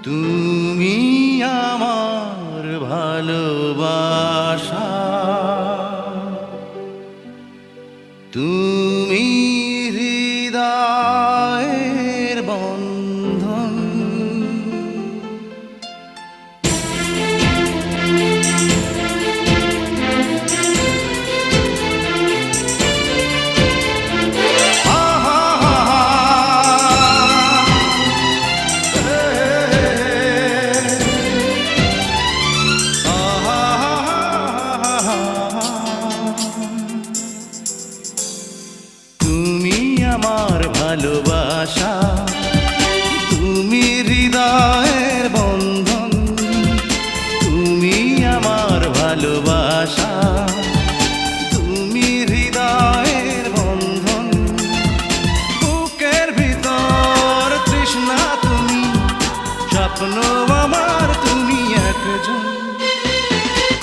তুমি আমার ভালোবাসা, তুমি হৃদয়ের বন্ধন। তুমি আমার ভালোবাসা, তুমি হৃদয়ের বন্ধন। তুমি আমার ভালোবাসা, তুমি হৃদয়ের বন্ধন। বুকের ভিতর তৃষ্ণা তুমি, স্বপ্ন আমার তুমি একজন।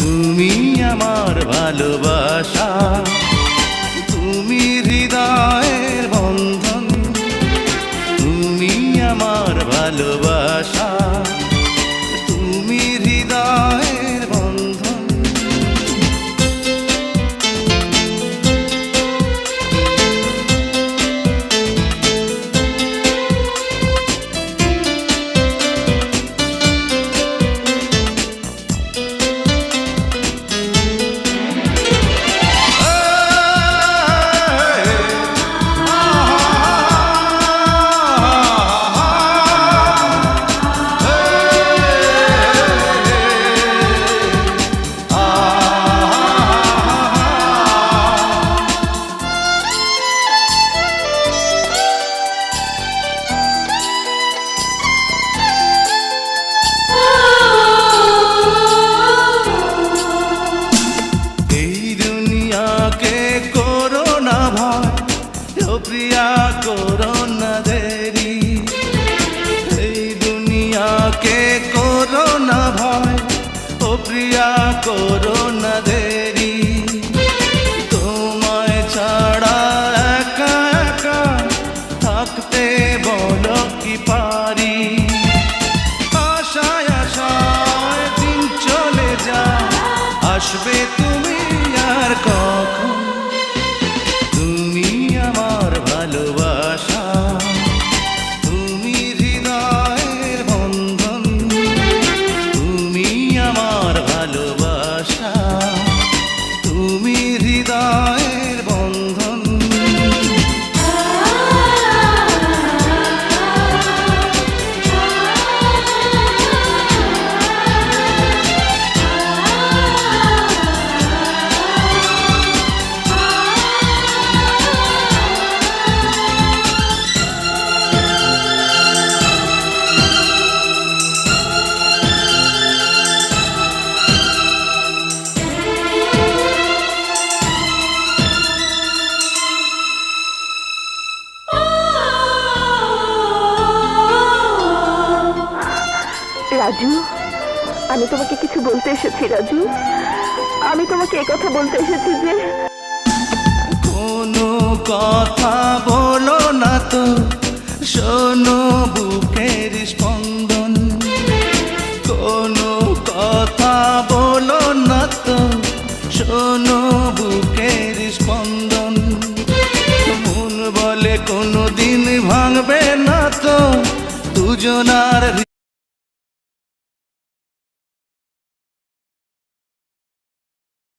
তুমি আমার ভালোবাসা, তুমি হৃদয়ের বন্ধন। তুমি আমার ভালোবাসা, তুমি হৃদয়ের বন্ধন। প্রিয়া করো না দেরি, এই দুনিয়াকে করো না ভয়। ও প্রিয়া করো না দেরি, তোমায় ছাড়া একা একা থাকতে বলো কি পারি। আশায় আশায় দিন চলে যায়, আসবে তুমি আর কখন। তুমি আমার ভালোবাসা, তুমি হৃদয়ের বন্ধন। তুমি আমার ভালোবাসা, তুমি হৃদয়ের বন্ধন। রাজু, আমি তোমাকে কিছু বলতে এসেছি। রাজু, আমি তোমাকে একথা বলতে এসেছি যে কোনো কথা বলো না তো, শোনো বুকের স্পন্দন। কোনো কথা বলো না তো, শোনো বুকের স্পন্দন। মন বলে কোনো দিন ভাঙবে না তো দুজনার।